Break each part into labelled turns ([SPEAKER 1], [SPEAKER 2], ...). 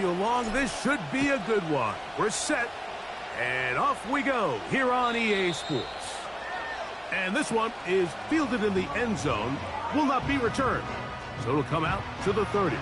[SPEAKER 1] you along. This should be a good one. We're set, and off we go here on EA Sports. And this one is fielded in the end zone, will not be returned. So it'll come out to the 30.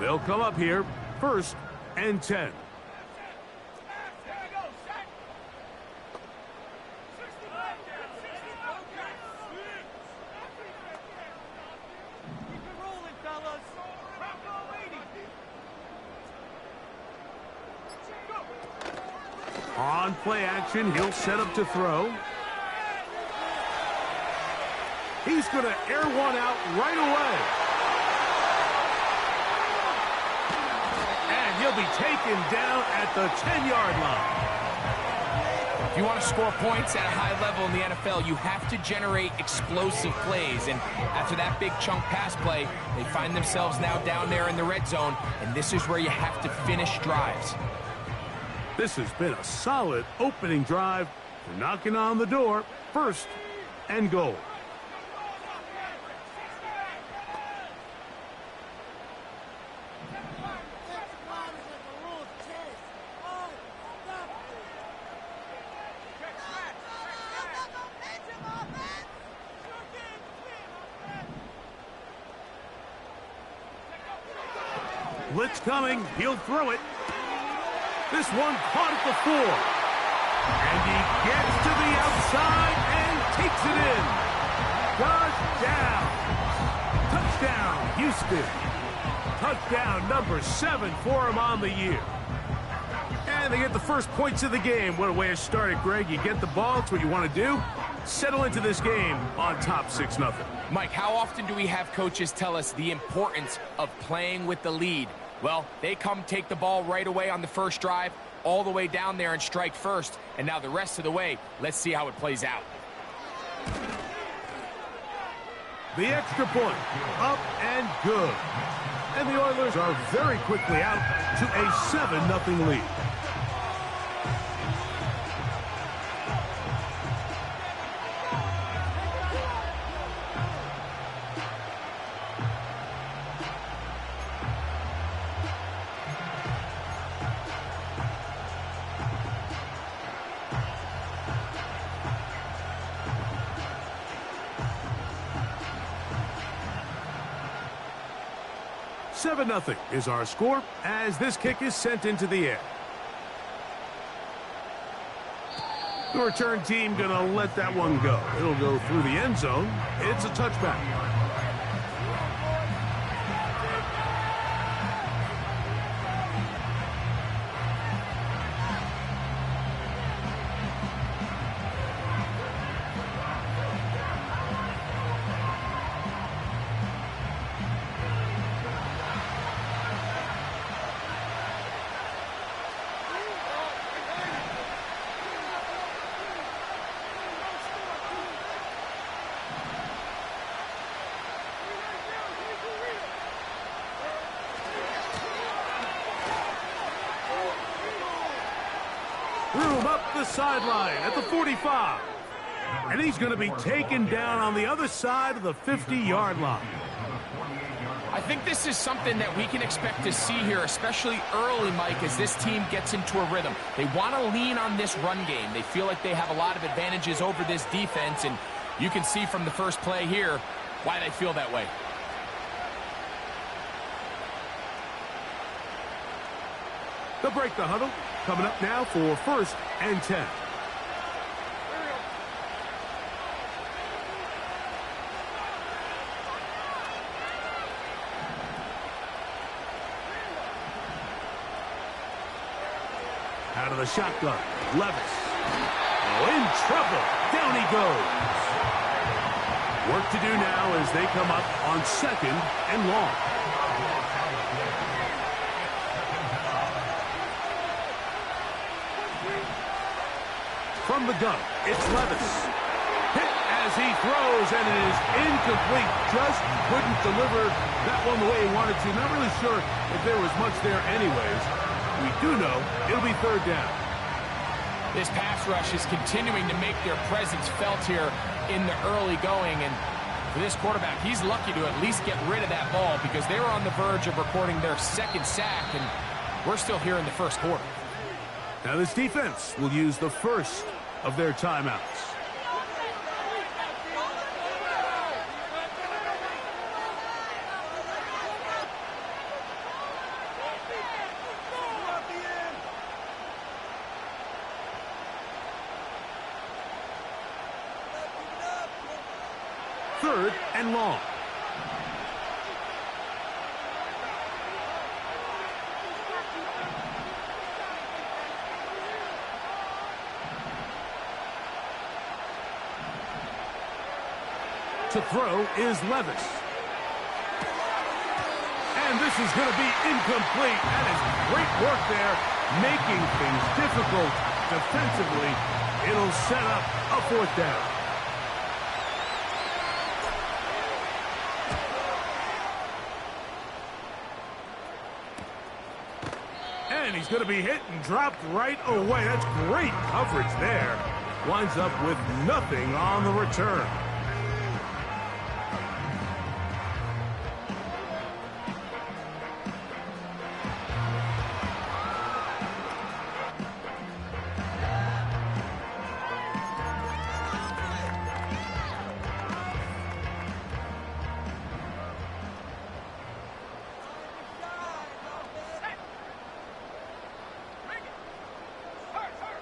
[SPEAKER 1] They'll come up here, 1st and 10. On play action, he'll set up to throw. He's going to air one out right away. He'll be taken down at the 10-yard line.
[SPEAKER 2] If you want to score points at a high level in the NFL, you have to generate explosive plays. And after that big chunk pass play, they find themselves now down there in the red zone, and this is where you have to finish drives.
[SPEAKER 1] This has been a solid opening drive. They're knocking on the door, 1st and goal. Blitz coming. He'll throw it. This one caught at the 4. And he gets to the outside and takes it in. Touchdown. Touchdown, Houston. Touchdown number 7 for him on the year. And they get the first points of the game. What a way to start it, Greg. You get the ball. It's what you want to do. Settle into this game on top 6-0.
[SPEAKER 2] Mike, how often do we have coaches tell us the importance of playing with the lead? Well, they come take the ball right away on the first drive, all the way down there and strike first. And now the rest of the way, let's see how it plays out.
[SPEAKER 1] The extra point, up and good. And the Oilers are very quickly out to a 7-0 lead. Nothing is our score as this kick is sent into the air. The return team gonna let that one go. It'll go through the end zone. It's a touchback. Sideline at the 45. And he's going to be taken down on the other side of the 50-yard line.
[SPEAKER 2] I think this is something that we can expect to see here, especially early, Mike, as this team gets into a rhythm. They want to lean on this run game. They feel like they have a lot of advantages over this defense, and you can see from the first play here why they feel that way.
[SPEAKER 1] They'll break the huddle. Coming up now for 1st and 10. Out of the shotgun, Levis. Oh, in trouble. Down he goes. Work to do now as they come up on 2nd and long. from the gun. It's Levis. Hit as he throws, and it is incomplete. Just couldn't deliver that one the way he wanted to. Not really sure if there was much there anyways. We do know it'll be third down.
[SPEAKER 2] This pass rush is continuing to make their presence felt here in the early going, and for this quarterback, he's lucky to at least get rid of that ball because they were on the verge of recording their second sack, and we're still here in the first quarter.
[SPEAKER 1] Now this defense will use the first of their timeouts. Third and long. To throw is Levis. And this is going to be incomplete. That is great work there, making things difficult defensively. It'll set up a fourth down. And he's going to be hit and dropped right away. That's great coverage there. Winds up with nothing on the return.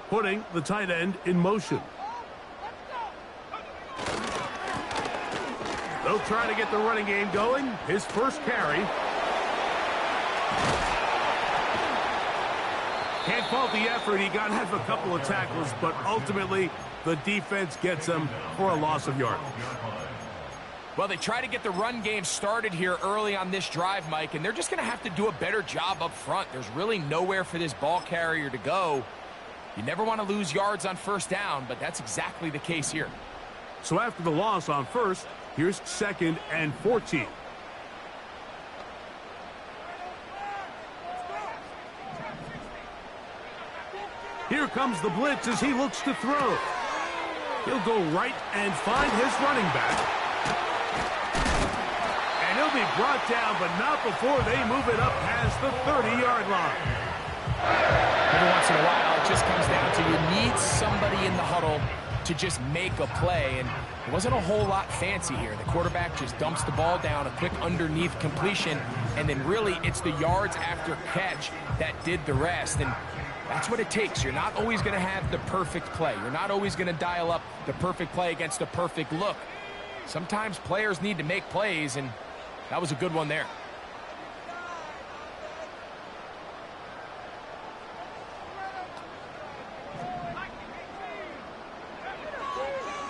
[SPEAKER 1] Putting the tight end in motion. They'll try to get the running game going. His first carry. Can't fault the effort. He got out of a couple of tackles, but ultimately the defense gets him for a loss of yardage.
[SPEAKER 2] Well, they try to get the run game started here early on this drive, Mike, and they're just going to have to do a better job up front. There's really nowhere for this ball carrier to go. You never want to lose yards on first down, but that's exactly the case here.
[SPEAKER 1] So after the loss on first, here's 2nd and 14. Here comes the blitz as he looks to throw. He'll go right and find his running back. And he'll be brought down, but not before they move it up past the 30-yard line.
[SPEAKER 2] Every once in a while, it just comes down to you need somebody in the huddle to just make a play, and it wasn't a whole lot fancy here. The quarterback just dumps the ball down, a quick underneath completion, and then really it's the yards after catch that did the rest, and that's what it takes. You're not always going to have the perfect play. You're not always going to dial up the perfect play against a perfect look. Sometimes players need to make plays, and that was a good one there.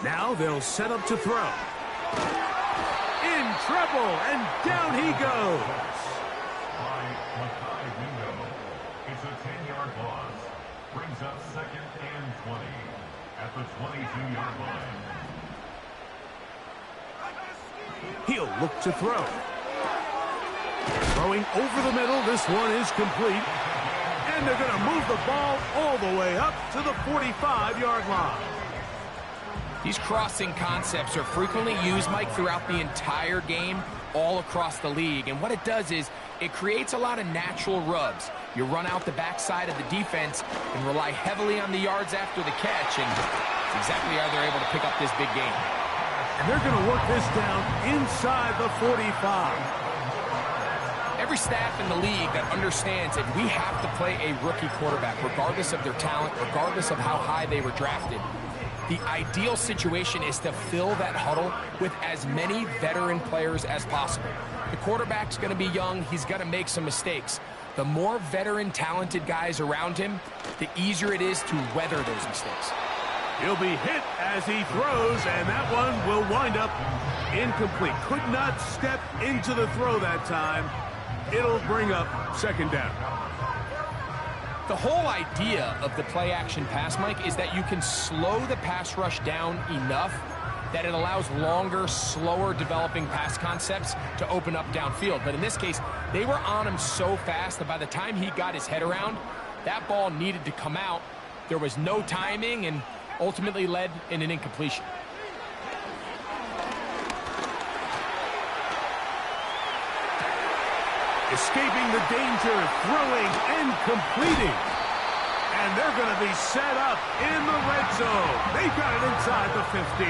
[SPEAKER 1] Now they'll set up to throw. In trouble, and down he goes.
[SPEAKER 3] It's a 10-yard loss. Brings up 2nd and 20 at the 22-yard line.
[SPEAKER 1] He'll look to throw. Throwing over the middle. This one is complete. And they're going to move the ball all the way up to the 45-yard line.
[SPEAKER 2] These crossing concepts are frequently used, Mike, throughout the entire game, all across the league. And what it does is it creates a lot of natural rubs. You run out the backside of the defense and rely heavily on the yards after the catch, and that's exactly how they're able to pick up this big game.
[SPEAKER 1] And they're going to work this down inside the 45.
[SPEAKER 2] Every staff in the league that understands that we have to play a rookie quarterback, regardless of their talent, regardless of how high they were drafted. The ideal situation is to fill that huddle with as many veteran players as possible. The quarterback's going to be young. He's going to make some mistakes. The more veteran, talented guys around him, the easier it is to weather those mistakes.
[SPEAKER 1] He'll be hit as he throws, and that one will wind up incomplete. Could not step into the throw that time. It'll bring up 2nd down.
[SPEAKER 2] The whole idea of the play-action pass, Mike, is that you can slow the pass rush down enough that it allows longer, slower developing pass concepts to open up downfield. But in this case, they were on him so fast that by the time he got his head around, that ball needed to come out. There was no timing and ultimately led in an incompletion.
[SPEAKER 1] Escaping the danger, throwing and completing. And they're going to be set up in the red zone. They've got it inside the 50.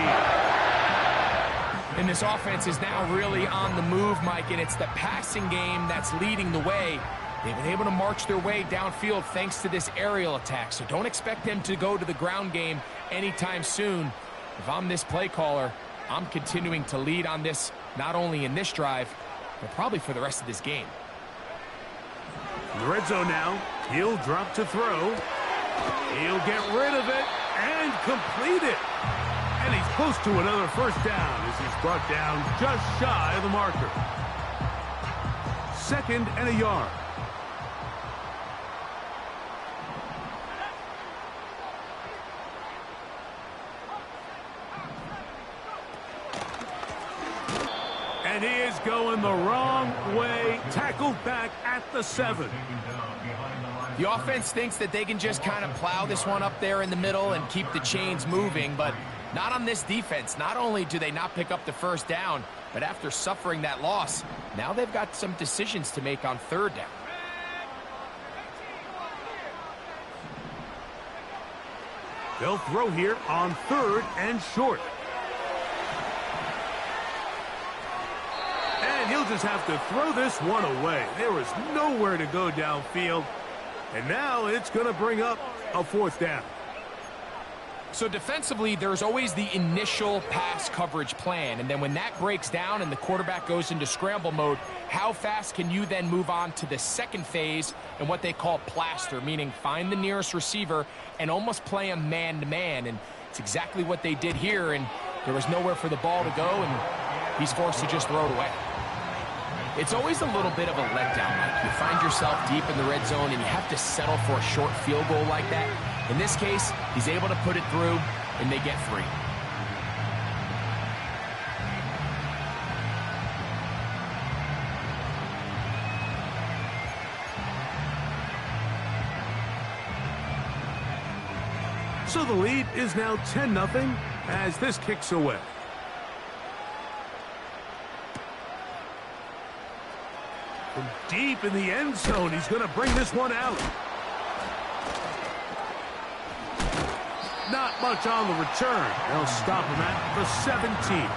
[SPEAKER 2] And this offense is now really on the move, Mike, and it's the passing game that's leading the way. They've been able to march their way downfield thanks to this aerial attack, so don't expect them to go to the ground game anytime soon. If I'm this play caller, I'm continuing to lead on this, not only in this drive, but probably for the rest of this game.
[SPEAKER 1] In the red zone now, he'll drop to throw. He'll get rid of it and complete it. And he's close to another first down as he's brought down just shy of the marker. 2nd and a yard. And he is going the wrong way. Tackled back at the 7.
[SPEAKER 2] The offense thinks that they can just kind of plow this one up there in the middle and keep the chains moving, but not on this defense. Not only do they not pick up the first down, but after suffering that loss, now they've got some decisions to make on 3rd down.
[SPEAKER 1] They'll throw here on 3rd and short. And he'll just have to throw this one away. There is nowhere to go downfield. And now it's going to bring up a 4th down.
[SPEAKER 2] So defensively, there's always the initial pass coverage plan. And then when that breaks down and the quarterback goes into scramble mode, how fast can you then move on to the second phase and what they call plaster, meaning find the nearest receiver and almost play him man-to-man. And it's exactly what they did here, and there was nowhere for the ball to go, and he's forced to just throw it away. It's always a little bit of a letdown, Mike. You find yourself deep in the red zone and you have to settle for a short field goal like that. In this case, he's able to put it through, and they get 3.
[SPEAKER 1] So the lead is now 10-0 as this kicks away. From deep in the end zone, he's going to bring this one out. Not much on the return. They'll stop him at the 17.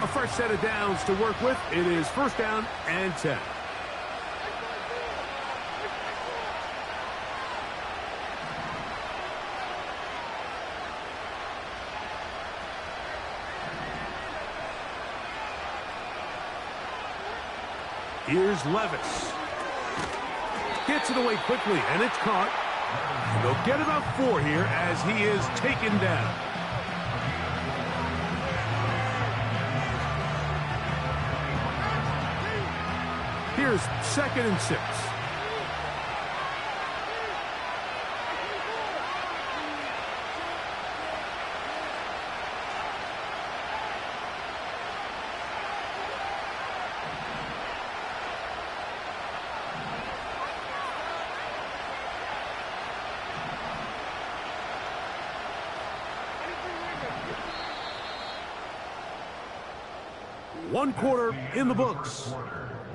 [SPEAKER 1] A fresh set of downs to work with. It is 1st down and 10. Here's Levis. Gets it away quickly, and it's caught. And they'll get about 4 here as he is taken down. Here's 2nd and 6. One quarter in the books.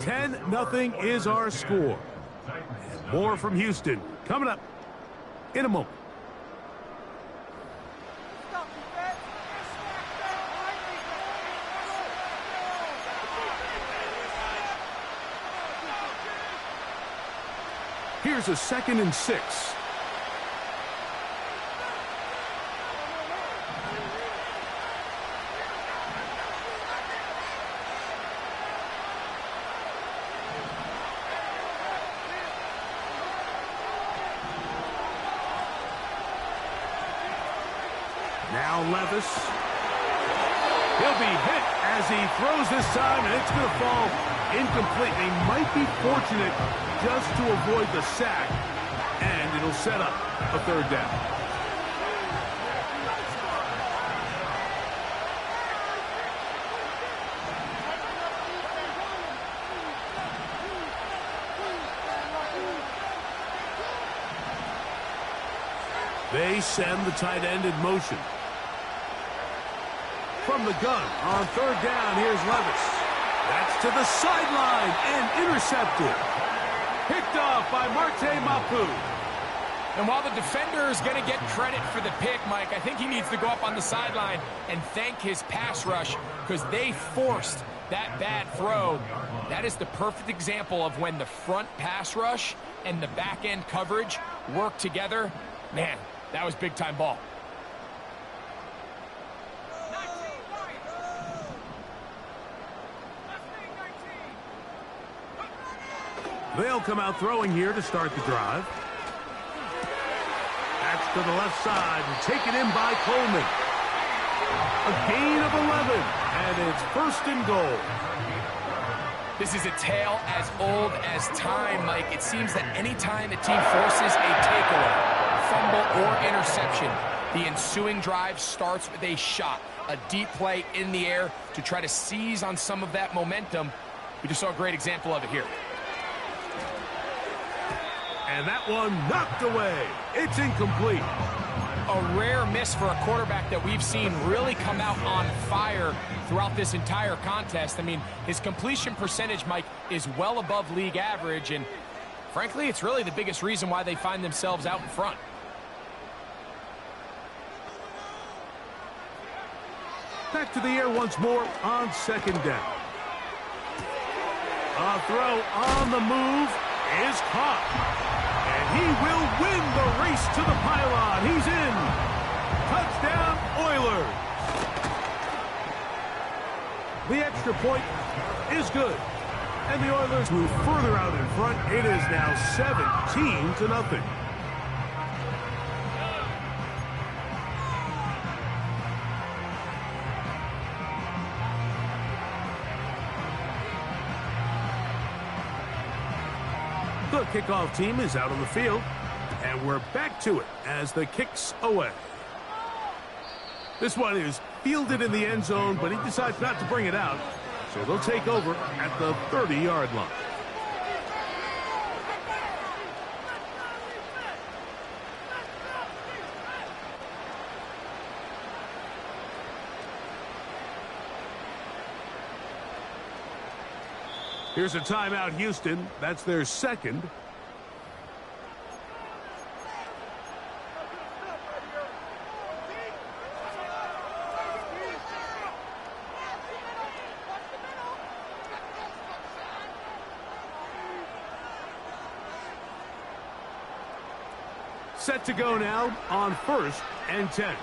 [SPEAKER 1] 10-0 is our score. And more from Houston coming up in a moment. Here's a 2nd and 6. Now Levis. He'll be hit as he throws this time, and it's going to fall incomplete. They might be fortunate just to avoid the sack, and it'll set up a third down. They send the tight end in motion. From the gun on third down, here's Levis. That's to the sideline and intercepted. Picked off by Marte Mapu.
[SPEAKER 2] And while the defender is going to get credit for the pick, Mike, I think he needs to go up on the sideline and thank his pass rush because they forced that bad throw. That is the perfect example of when the front pass rush and the back end coverage work together. Man, that was big-time ball.
[SPEAKER 1] They'll come out throwing here to start the drive. That's to the left side and taken in by Coleman. A gain of 11, and it's first and goal.
[SPEAKER 2] This is a tale as old as time, Mike. It seems that any time the team forces a takeaway, fumble, or interception, the ensuing drive starts with a shot, a deep play in the air to try to seize on some of that momentum. We just saw a great example of it here.
[SPEAKER 1] And that one knocked away. It's incomplete.
[SPEAKER 2] A rare miss for a quarterback that we've seen really come out on fire throughout this entire contest. I mean, his completion percentage, Mike, is well above league average, and frankly, it's really the biggest reason why they find themselves out in front.
[SPEAKER 1] Back to the air once more on second down. A throw on the move is caught. And he will win the race to the pylon. He's in. Touchdown, Oilers. The extra point is good. And the Oilers move further out in front. It is now 17-0. The kickoff team is out on the field, and we're back to it as the kick's away. This one is fielded in the end zone, but he decides not to bring it out, so they'll take over at the 30-yard line. Here's a timeout, Houston. That's their second. Set to go now on 1st and 10.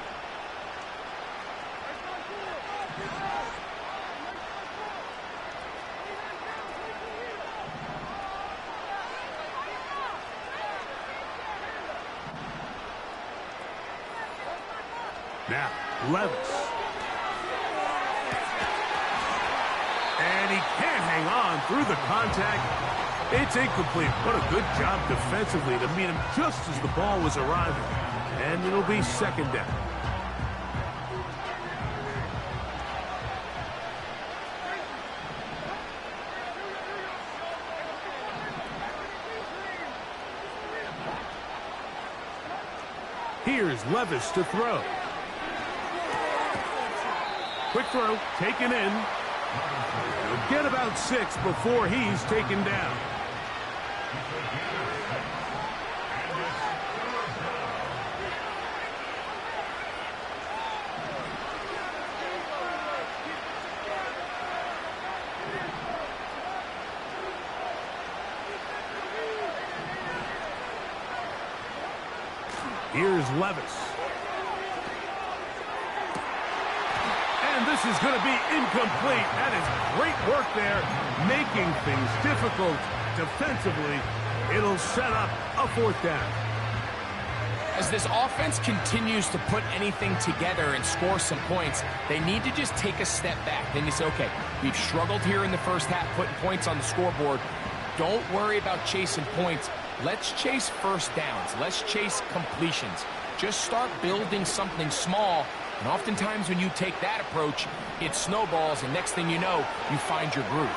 [SPEAKER 1] Now, Levis. And he can't hang on through the contact. It's incomplete. What a good job defensively to meet him just as the ball was arriving. And it'll be second down. Here's Levis to throw. Quick throw, taken in. He'll get about 6 before he's taken down. Here's Levis. And this is going to be incomplete. That is great work there, making things difficult defensively. It'll set up a 4th down.
[SPEAKER 2] As this offense continues to put anything together and score some points, they need to just take a step back. Then you say, okay, we've struggled here in the first half putting points on the scoreboard. Don't worry about chasing points. Let's chase first downs. Let's chase completions. Just start building something small. And oftentimes when you take that approach, it snowballs, and next thing you know, you find your groove.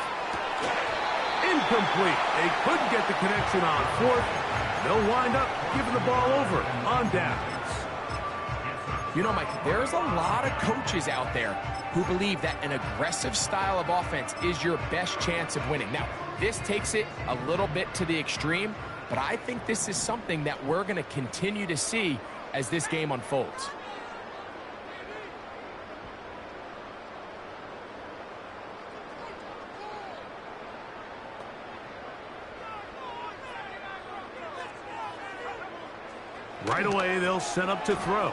[SPEAKER 1] Incomplete. They couldn't get the connection on fourth. They'll wind up giving the ball over on downs.
[SPEAKER 2] You know, Mike, there's a lot of coaches out there who believe that an aggressive style of offense is your best chance of winning. Now, this takes it a little bit to the extreme, but I think this is something that we're going to continue to see as this game unfolds.
[SPEAKER 1] Right away, they'll set up to throw.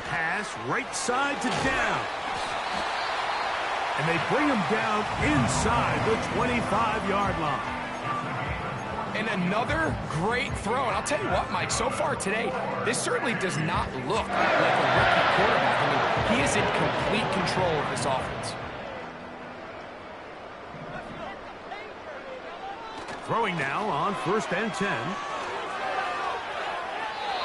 [SPEAKER 1] Pass right side to down. And they bring him down inside the 25-yard line.
[SPEAKER 2] And another great throw. And I'll tell you what, Mike, so far today, this certainly does not look like a rookie quarterback. I mean, he is in complete control of this offense.
[SPEAKER 1] Throwing now on 1st and 10.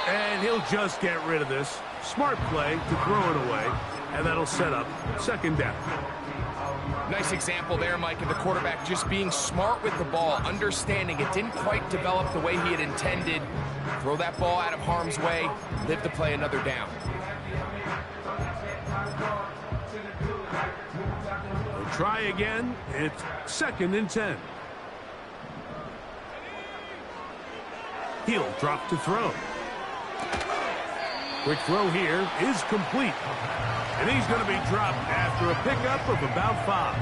[SPEAKER 1] And he'll just get rid of this. Smart play to throw it away. And that'll set up 2nd down.
[SPEAKER 2] Nice example there, Mike, of the quarterback just being smart with the ball, understanding it didn't quite develop the way he had intended. Throw that ball out of harm's way, live to play another down.
[SPEAKER 1] They'll try again. It's 2nd and 10. He'll drop to throw. Quick throw here is complete. And he's going to be dropped after a pickup of about 5.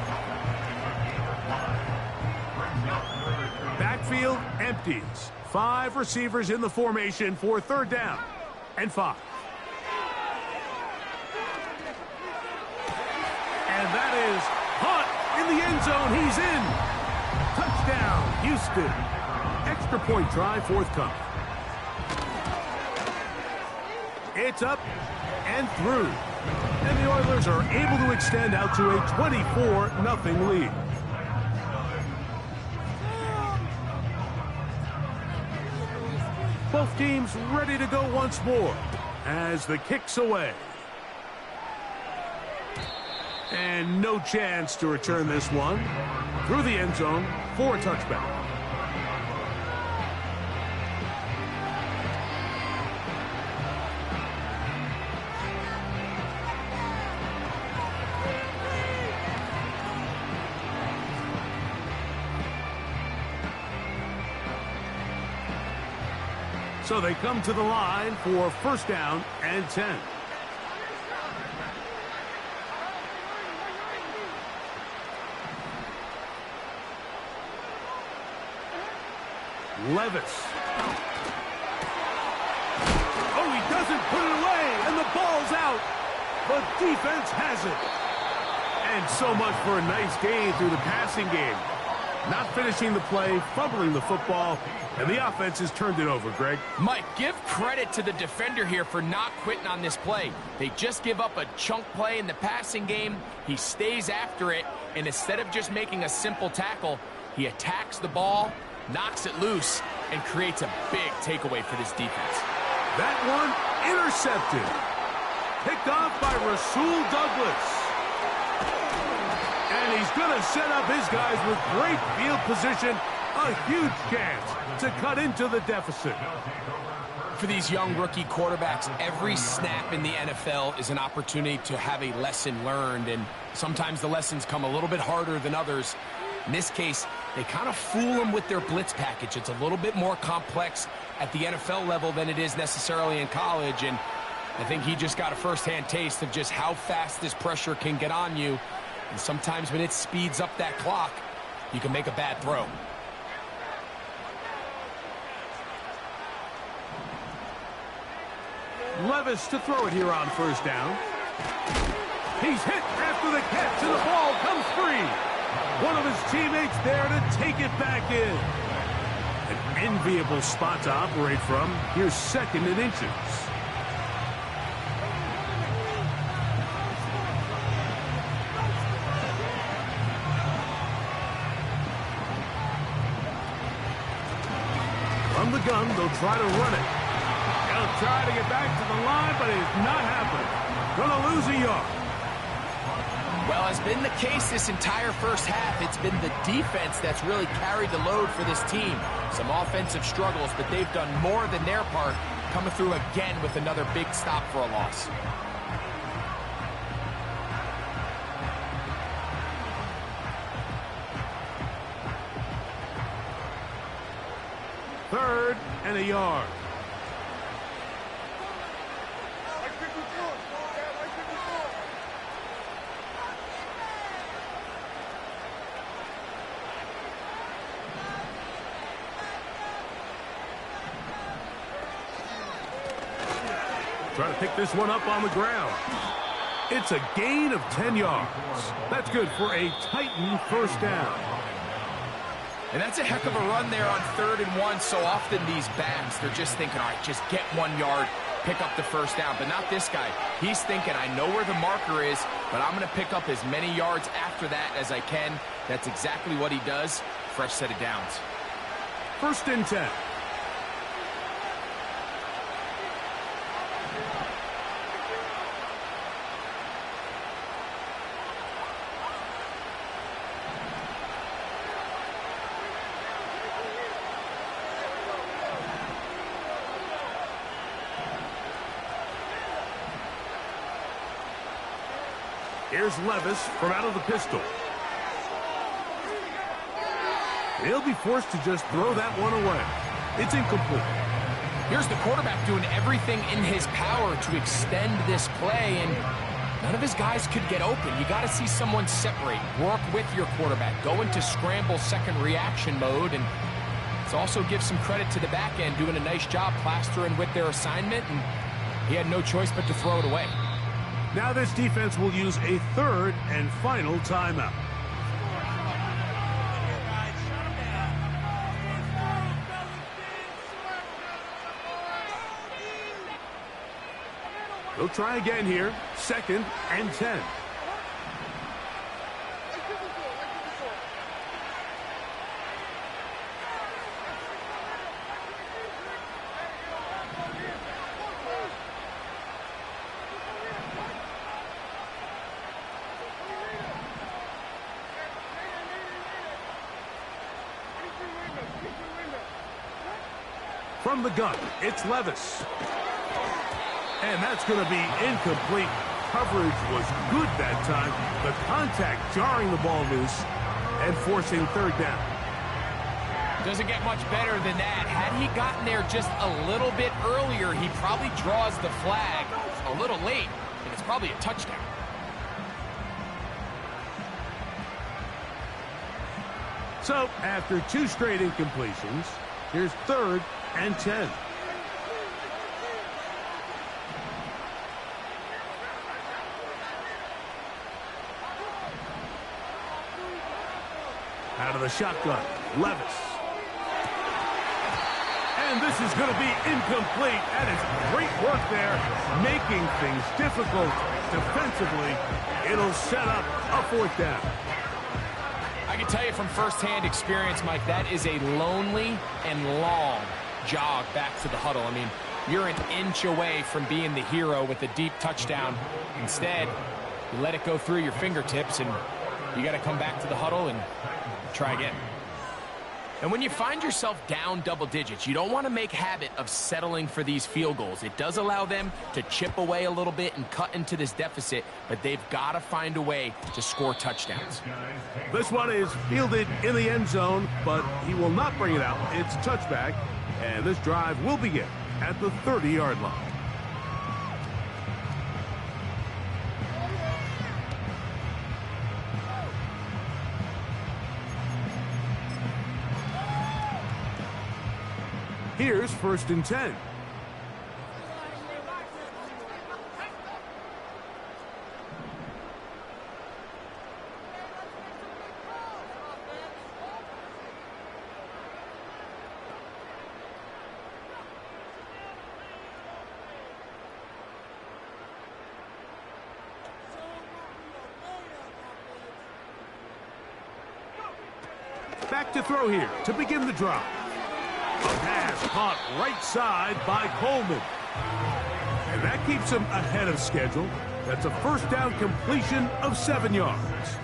[SPEAKER 1] Backfield empties. 5 receivers in the formation for 3rd down and 5. And that is Hunt in the end zone. He's in. Touchdown, Houston. Extra point try forthcoming. It's up and through. And the Oilers are able to extend out to a 24-0 lead. Both teams ready to go once more as the kick's away. And no chance to return this one through the end zone for a touchback. So they come to the line for 1st down and 10. Levis. Oh, he doesn't put it away, and the ball's out. But defense has it. And so much for a nice gain through the passing game. Not finishing the play, fumbling the football, and the offense has turned it over, Greg.
[SPEAKER 2] Mike, give credit to the defender here for not quitting on this play. They just give up a chunk play in the passing game. He stays after it, and instead of just making a simple tackle, he attacks the ball, knocks it loose, and creates a big takeaway for this defense.
[SPEAKER 1] That one intercepted. Picked off by Rasul Douglas. And he's going to set up his guys with great field position. A huge chance to cut into the deficit.
[SPEAKER 2] For these young rookie quarterbacks, every snap in the NFL is an opportunity to have a lesson learned, and sometimes the lessons come a little bit harder than others. In this case, they kind of fool them with their blitz package. It's a little bit more complex at the NFL level than it is necessarily in college, and I think he just got a first-hand taste of just how fast this pressure can get on you. And sometimes when it speeds up that clock, you can make a bad throw.
[SPEAKER 1] Levis to throw it here on 1st down. He's hit after the catch, and the ball comes free. One of his teammates there to take it back in. An enviable spot to operate from. Here's 2nd and inches. From the gun, they'll try to run it. They'll try to get back to the line, but it's not happening. Gonna lose a yard.
[SPEAKER 2] Well, as been the case this entire first half, it's been the defense that's really carried the load for this team. Some offensive struggles, but they've done more than their part, coming through again with another big stop for a loss.
[SPEAKER 1] Third and a yard. Trying to pick this one up on the ground. It's a gain of 10 yards. That's good for a Titan first down.
[SPEAKER 2] And that's a heck of a run there on 3rd and 1. So often these backs, they're just thinking, all right, just get 1 yard, pick up the first down. But not this guy. He's thinking, I know where the marker is, but I'm going to pick up as many yards after that as I can. That's exactly what he does. Fresh set of downs.
[SPEAKER 1] 1st and 10. Here's Levis from out of the pistol. He'll be forced to just throw that one away. It's incomplete.
[SPEAKER 2] Here's the quarterback doing everything in his power to extend this play, and none of his guys could get open. You got to see someone separate, work with your quarterback, go into scramble second reaction mode, and let's also give some credit to the back end doing a nice job plastering with their assignment, and he had no choice but to throw it away.
[SPEAKER 1] Now this defense will use a 3rd and final timeout. They'll try again here. 2nd and 10. From the gun, it's Levis. And that's going to be incomplete. Coverage was good that time. The contact jarring the ball loose and forcing 3rd down.
[SPEAKER 2] Doesn't get much better than that. Had he gotten there just a little bit earlier, he probably draws the flag a little late, and it's probably a touchdown.
[SPEAKER 1] So, after 2 straight incompletions, here's 3rd and 10. Out of the shotgun, Levis. And this is going to be incomplete. That is great work there, making things difficult defensively. It'll set up a 4th down.
[SPEAKER 2] I can tell you from firsthand experience, Mike, that is a lonely and long jog back to the huddle. I mean, you're an inch away from being the hero with a deep touchdown. Instead, you let it go through your fingertips, and you got to come back to the huddle and try again. And when you find yourself down double digits, you don't want to make habit of settling for these field goals. It does allow them to chip away a little bit and cut into this deficit, but they've got to find a way to score touchdowns.
[SPEAKER 1] This one is fielded in the end zone, but he will not bring it out. It's touchback, and this drive will begin at the 30-yard line. Here's 1st and 10. back to throw here to begin the drive. A pass caught right side by Coleman. And that keeps him ahead of schedule. That's a first down completion of 7 yards.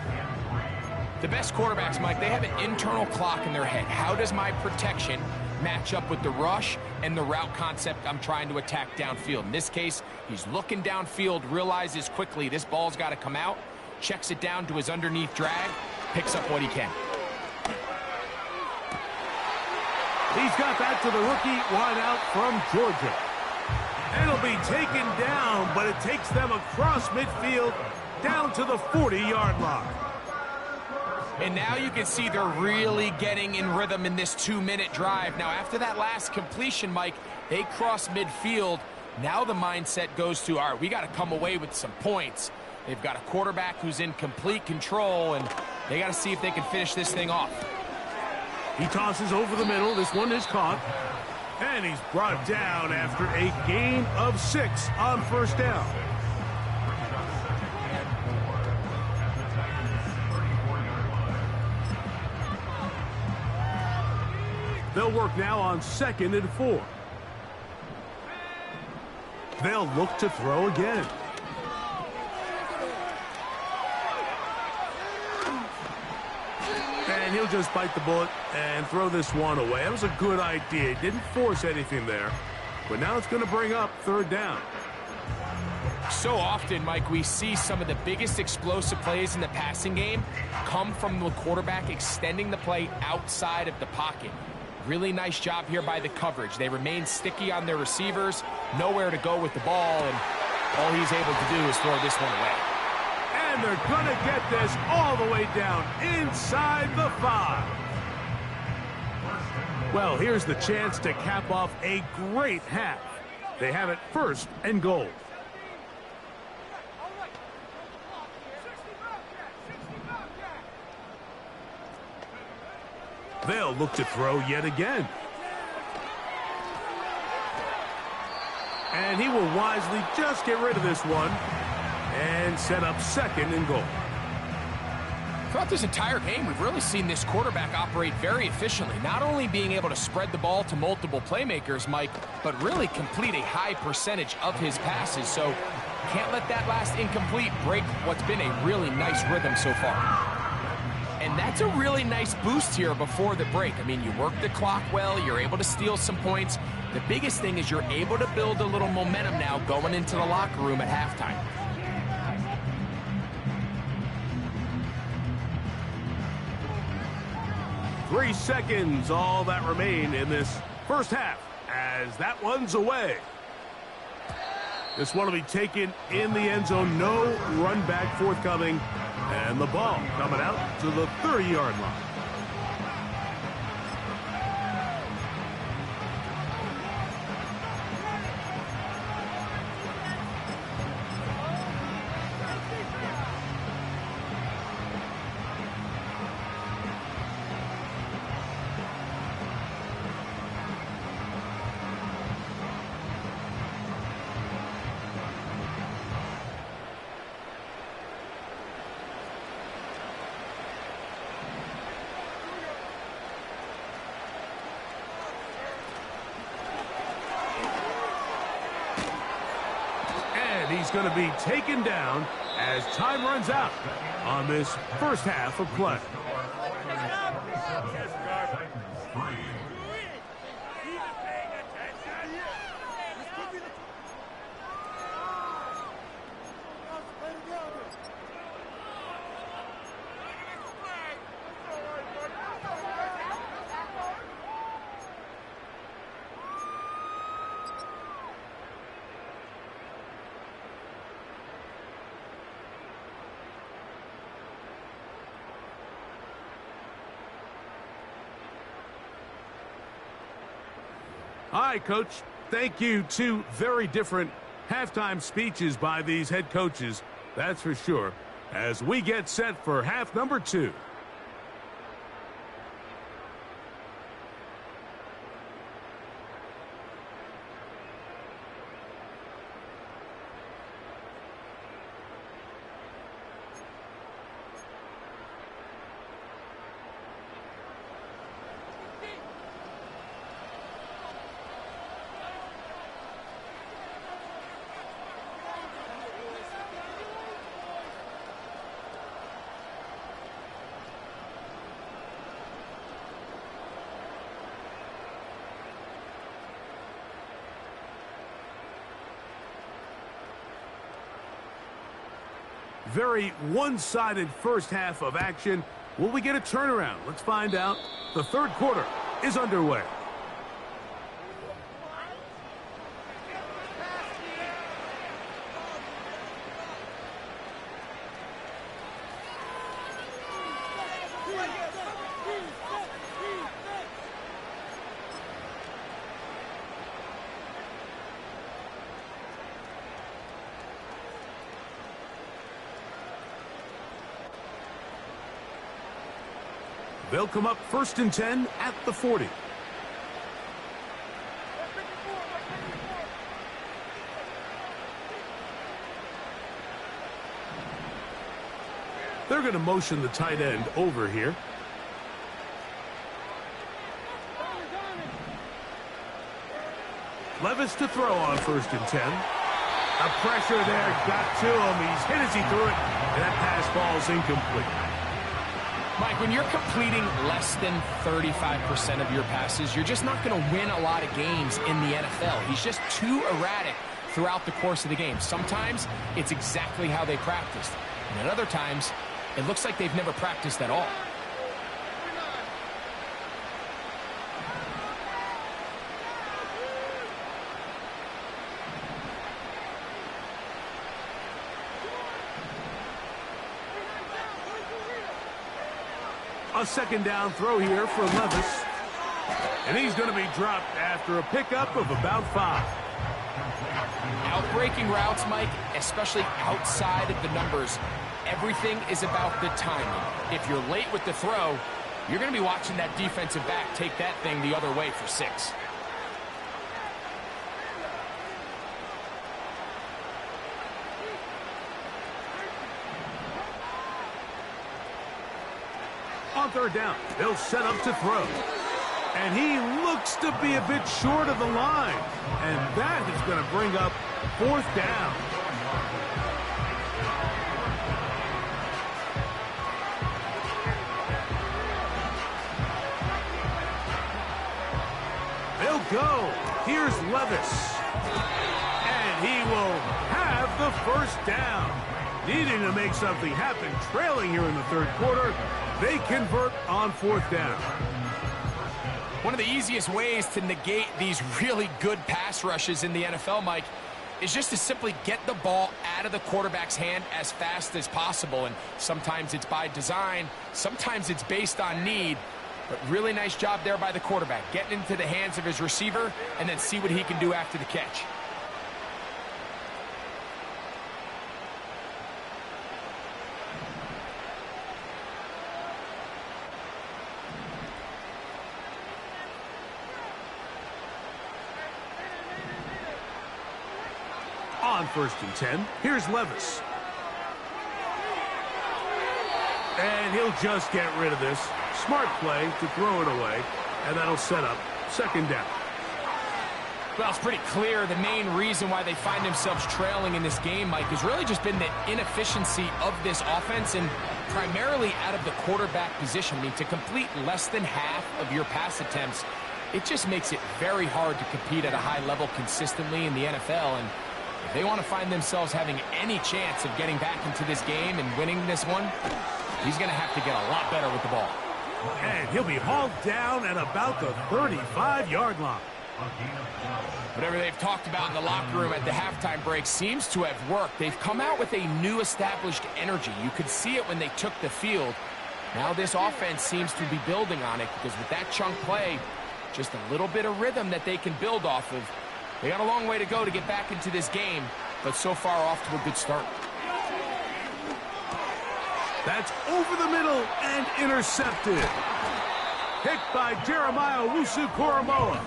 [SPEAKER 2] The best quarterbacks, Mike, they have an internal clock in their head. How does my protection match up with the rush and the route concept I'm trying to attack downfield? In this case, he's looking downfield, realizes quickly this ball's got to come out, checks it down to his underneath drag, picks up what he can.
[SPEAKER 1] He's got that to the rookie wideout from Georgia. It'll be taken down, but it takes them across midfield down to the 40-yard line.
[SPEAKER 2] And now you can see they're really getting in rhythm in this 2-minute drive. Now, after that last completion, Mike, they cross midfield. Now the mindset goes to, all right, we got to come away with some points. They've got a quarterback who's in complete control, and they got to see if they can finish this thing off.
[SPEAKER 1] He tosses over the middle. This one is caught. And he's brought down after a gain of 6 on first down. They'll work now on 2nd and 4. They'll look to throw again. And he'll just bite the bullet and throw this one away. That was a good idea. He didn't force anything there. But now it's going to bring up 3rd down.
[SPEAKER 2] So often, Mike, we see some of the biggest explosive plays in the passing game come from the quarterback extending the play outside of the pocket. Really nice job here by the coverage. They remain sticky on their receivers, nowhere to go with the ball, and all he's able to do is throw this one away.
[SPEAKER 1] And they're going to get this all the way down inside the 5. Well, here's the chance to cap off a great half. They have it 1st and goal. They'll look to throw yet again. And he will wisely just get rid of this one and set up 2nd and goal.
[SPEAKER 2] Throughout this entire game, we've really seen this quarterback operate very efficiently, not only being able to spread the ball to multiple playmakers, Mike, but really complete a high percentage of his passes. So can't let that last incomplete break what's been a really nice rhythm so far. And that's a really nice boost here before the break. I mean, you work the clock well, you're able to steal some points. The biggest thing is you're able to build a little momentum now going into the locker room at halftime.
[SPEAKER 1] Three seconds, all that remain in this first half, as that one's away. This one will be taken in the end zone. No run back forthcoming. And the ball coming out to the 30-yard line. He's going to be taken down as time runs out on this first half of play. All right, Coach. Thank you. 2 very different halftime speeches by these head coaches, that's for sure, as we get set for half number 2. Very one-sided first half of action. Will we get a turnaround? Let's find out. The third quarter is underway. They'll come up 1st and 10 at the 40. They're going to motion the tight end over here. Levis to throw on 1st and 10. The pressure there got to him. He's hit as he threw it, and that pass ball's incomplete.
[SPEAKER 2] Mike, when you're completing less than 35% of your passes, you're just not going to win a lot of games in the NFL. He's just too erratic throughout the course of the game. Sometimes it's exactly how they practiced. And at other times, it looks like they've never practiced at all.
[SPEAKER 1] A second down throw here for Levis. And he's going to be dropped after a pickup of about 5.
[SPEAKER 2] Outbreaking routes, Mike, especially outside of the numbers, everything is about the timing. If you're late with the throw, you're going to be watching that defensive back take that thing the other way for 6.
[SPEAKER 1] On 3rd down, they'll set up to throw. And he looks to be a bit short of the line. And that is going to bring up 4th down. They'll go. Here's Levis. And he will have the 1st down. Needing to make something happen, trailing here in the 3rd quarter. They convert on 4th down.
[SPEAKER 2] One of the easiest ways to negate these really good pass rushes in the NFL, Mike, is just to simply get the ball out of the quarterback's hand as fast as possible. And sometimes it's by design, sometimes it's based on need. But really nice job there by the quarterback, getting into the hands of his receiver and then see what he can do after the catch.
[SPEAKER 1] On 1st and 10, here's Levis. And he'll just get rid of this. Smart play to throw it away, and that'll set up 2nd down.
[SPEAKER 2] Well, it's pretty clear the main reason why they find themselves trailing in this game, Mike, has really just been the inefficiency of this offense and primarily out of the quarterback position. I mean, to complete less than half of your pass attempts, it just makes it very hard to compete at a high level consistently in the NFL. And if they want to find themselves having any chance of getting back into this game and winning this one, he's going to have to get a lot better with the ball.
[SPEAKER 1] And he'll be hauled down at about the 35-yard line.
[SPEAKER 2] Whatever they've talked about in the locker room at the halftime break seems to have worked. They've come out with a new established energy. You could see it when they took the field. Now this offense seems to be building on it because with that chunk play, just a little bit of rhythm that they can build off of. They got a long way to go to get back into this game, but so far off to a good start.
[SPEAKER 1] That's over the middle and intercepted. Picked by Jeremiah Owusu-Koramoah.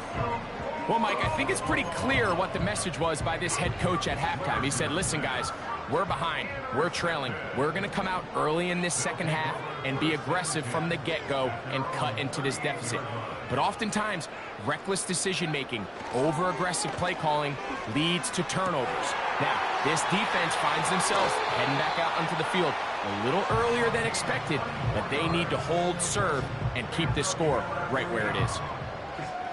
[SPEAKER 2] Well, Mike, I think it's pretty clear what the message was by this head coach at halftime. He said, listen, guys, we're behind. We're trailing. We're going to come out early in this second half and be aggressive from the get-go and cut into this deficit. But oftentimes, reckless decision-making, over-aggressive play calling leads to turnovers. Now, this defense finds themselves heading back out onto the field a little earlier than expected, but they need to hold serve and keep this score right where it is.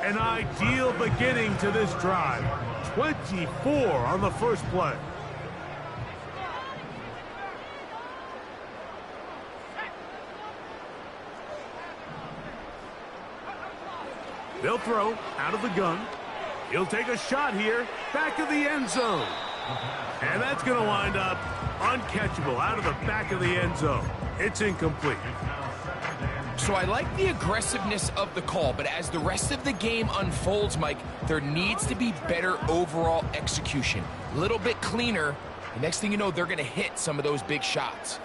[SPEAKER 1] An ideal beginning to this drive. 24 on the first play. They'll throw out of the gun. He'll take a shot here, back of the end zone. And that's going to wind up uncatchable out of the back of the end zone. It's incomplete.
[SPEAKER 2] So I like the aggressiveness of the call, but as the rest of the game unfolds, Mike, there needs to be better overall execution. A little bit cleaner. The next thing you know, they're going to hit some of those big shots.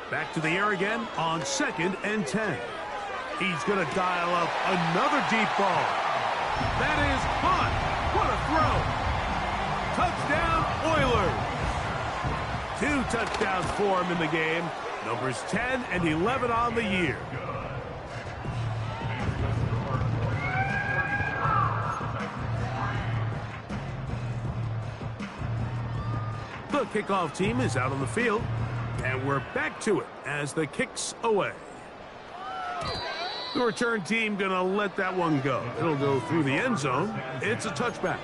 [SPEAKER 1] Back to the air again on 2nd and 10. He's going to dial up another deep ball. That is hot. What a throw. Touchdown, Oilers. 2 touchdowns for him in the game. Numbers 10 and 11 on the year. The kickoff team is out on the field. And we're back to it as the kick's away. The return team going to let that one go. It'll go through the end zone. It's a touchback.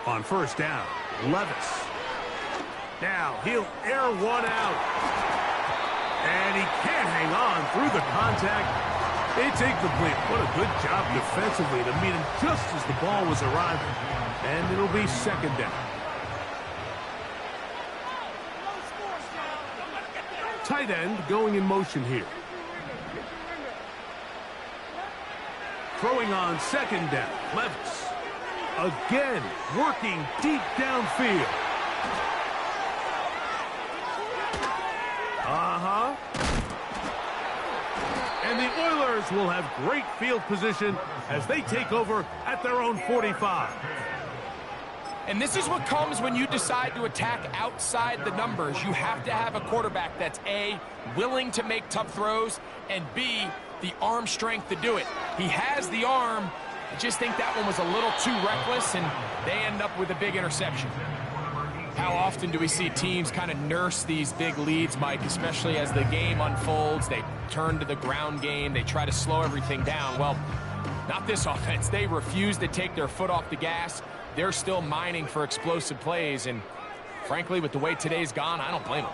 [SPEAKER 1] On first down, Levis. Now he'll air one out. And he can't hang on through the contact. It's incomplete. What a good job defensively to meet him just as the ball was arriving. And it'll be 2nd down. Tight end going in motion here. Throwing on 2nd down, Levis. Again, working deep downfield. And the Oilers will have great field position as they take over at their own 45.
[SPEAKER 2] And this is what comes when you decide to attack outside the numbers. You have to have a quarterback that's A, willing to make tough throws, and B, the arm strength to do it. He has the arm. I just think that one was a little too reckless, and they end up with a big interception. How often do we see teams kind of nurse these big leads, Mike, especially as the game unfolds? They turn to the ground game. They try to slow everything down. Well, not this offense. They refuse to take their foot off the gas. They're still mining for explosive plays, and frankly, with the way today's gone, I don't blame them.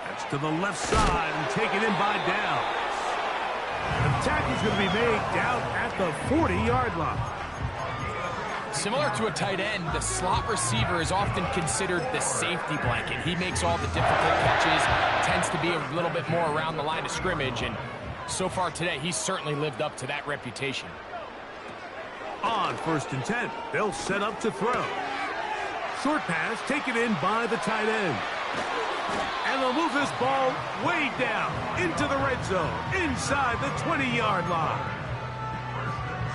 [SPEAKER 1] That's to the left side and taken in by Downs. The tackle is going to be made down at the 40-yard line.
[SPEAKER 2] Similar to a tight end, the slot receiver is often considered the safety blanket. He makes all the difficult catches, tends to be a little bit more around the line of scrimmage, and so far today, he's certainly lived up to that reputation.
[SPEAKER 1] On 1st and 10, they'll set up to throw. Short pass taken in by the tight end. And they'll move this ball way down into the red zone, inside the 20-yard line.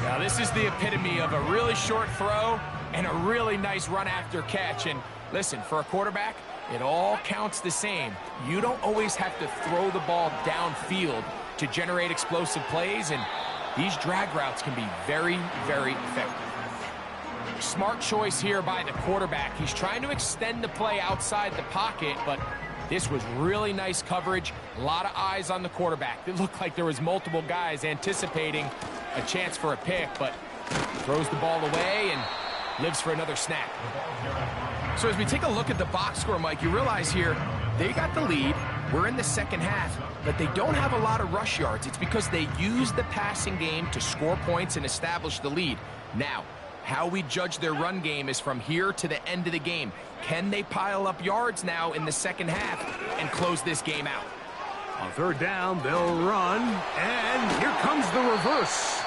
[SPEAKER 2] Now, this is the epitome of a really short throw and a really nice run after catch. And listen, for a quarterback, it all counts the same. You don't always have to throw the ball downfield to generate explosive plays, and these drag routes can be very, very effective. Smart choice here by the quarterback. He's trying to extend the play outside the pocket, but this was really nice coverage. A lot of eyes on the quarterback. It looked like there was multiple guys anticipating a chance for a pick, but throws the ball away and lives for another snap. So as we take a look at the box score, Mike, you realize here they got the lead. We're in the second half, but they don't have a lot of rush yards. It's because they use the passing game to score points and establish the lead. Now, how we judge their run game is from here to the end of the game. Can they pile up yards now in the second half and close this game out?
[SPEAKER 1] On 3rd down, they'll run, and here comes the reverse.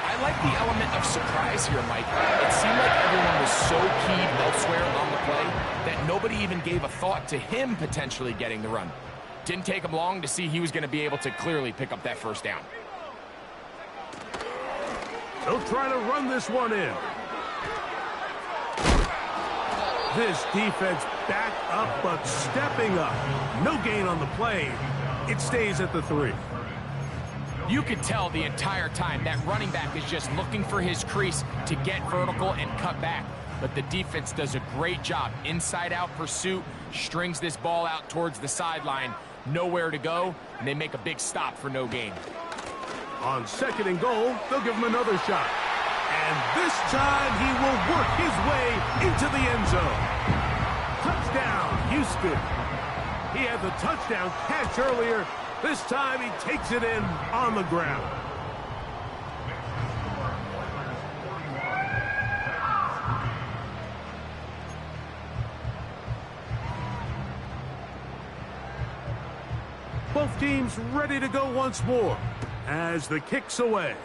[SPEAKER 2] I like the element of surprise here, Mike. It seemed like everyone was so keyed elsewhere on the play that nobody even gave a thought to him potentially getting the run. Didn't take him long to see he was going to be able to clearly pick up that 1st down.
[SPEAKER 1] They'll try to run this one in. This defense back up, but stepping up. No gain on the play. It stays at the 3.
[SPEAKER 2] You could tell the entire time that running back is just looking for his crease to get vertical and cut back. But the defense does a great job. Inside-out pursuit, strings this ball out towards the sideline. Nowhere to go, and they make a big stop for no gain.
[SPEAKER 1] On 2nd and goal, they'll give him another shot. And this time he will work his way into the end zone. Touchdown, Houston. He had the touchdown catch earlier. This time he takes it in on the ground. Both teams ready to go once more as the kick's away.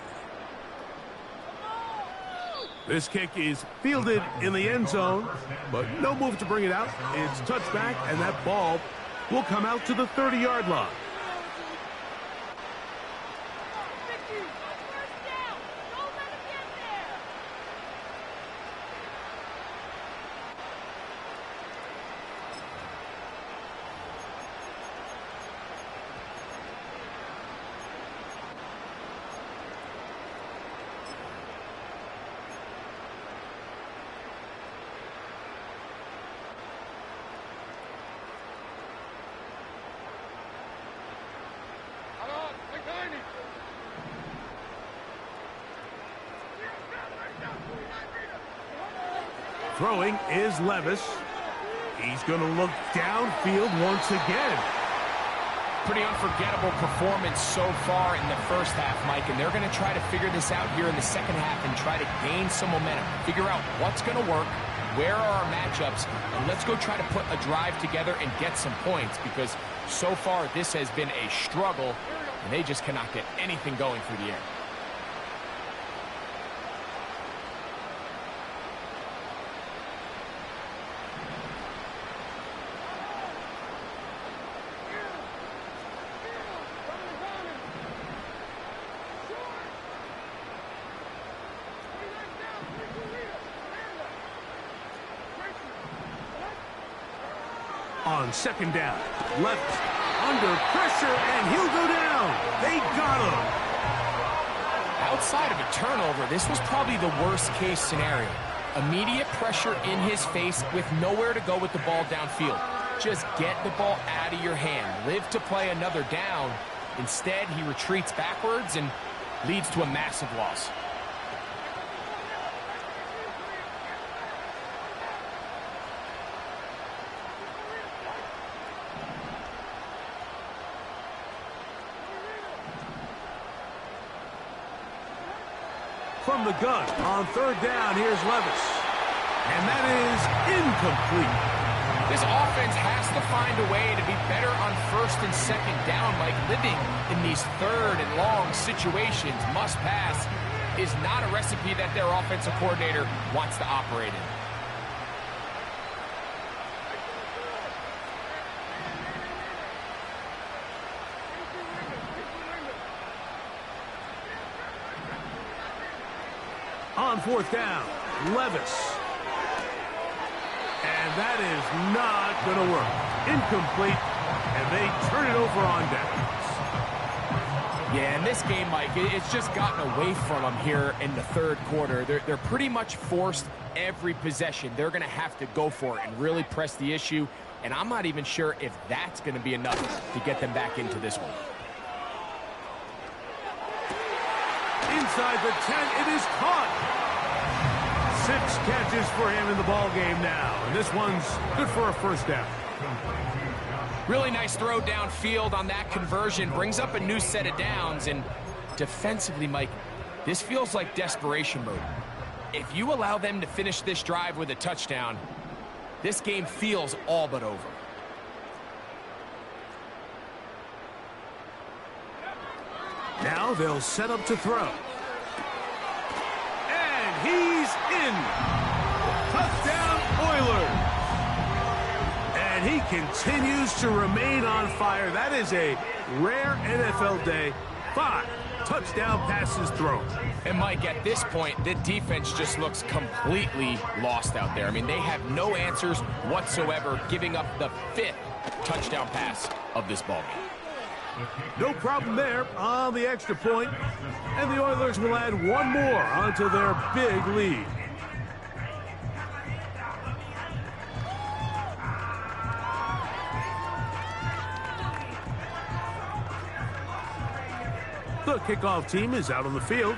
[SPEAKER 1] This kick is fielded in the end zone, but no move to bring it out. It's touchback, and that ball will come out to the 30-yard line. Throwing is Levis. He's going to look downfield once again.
[SPEAKER 2] Pretty unforgettable performance so far in the first half, Mike, and they're going to try to figure this out here in the second half and try to gain some momentum. Figure out what's going to work, where are our matchups, and let's go try to put a drive together and get some points, because so far this has been a struggle, and they just cannot get anything going through the air.
[SPEAKER 1] On 2nd down, left under pressure, and he'll go down. They got him.
[SPEAKER 2] Outside of a turnover, this was probably the worst-case scenario. Immediate pressure in his face with nowhere to go with the ball downfield. Just get the ball out of your hand. Live to play another down. Instead, he retreats backwards and leads to a massive loss.
[SPEAKER 1] From the gun, on 3rd down, here's Levis. And that is incomplete.
[SPEAKER 2] This offense has to find a way to be better on 1st and 2nd down. Like, living in these 3rd and long situations, must pass, is not a recipe that their offensive coordinator wants to operate in.
[SPEAKER 1] On 4th down, Levis. And that is not going to work. Incomplete, and they turn it over on downs.
[SPEAKER 2] Yeah, in this game, Mike, it's just gotten away from them here in the 3rd quarter. They're pretty much forced every possession. They're going to have to go for it and really press the issue, and I'm not even sure if that's going to be enough to get them back into this one.
[SPEAKER 1] Inside the 10, it is caught. 6 catches for him in the ball game now, and this one's good for a 1st down.
[SPEAKER 2] Really nice throw downfield on that conversion. Brings up a new set of downs, and defensively, Mike, this feels like desperation mode. If you allow them to finish this drive with a touchdown, this game feels all but over.
[SPEAKER 1] Now they'll set up to throw. And he's in. Touchdown, Oilers. And he continues to remain on fire. That is a rare NFL day. 5 touchdown pass is thrown.
[SPEAKER 2] And Mike, at this point, the defense just looks completely lost out there. I mean, they have no answers whatsoever, giving up the 5th touchdown pass of this ballgame.
[SPEAKER 1] No problem there on the extra point, and the Oilers will add one more onto their big lead. The kickoff team is out on the field,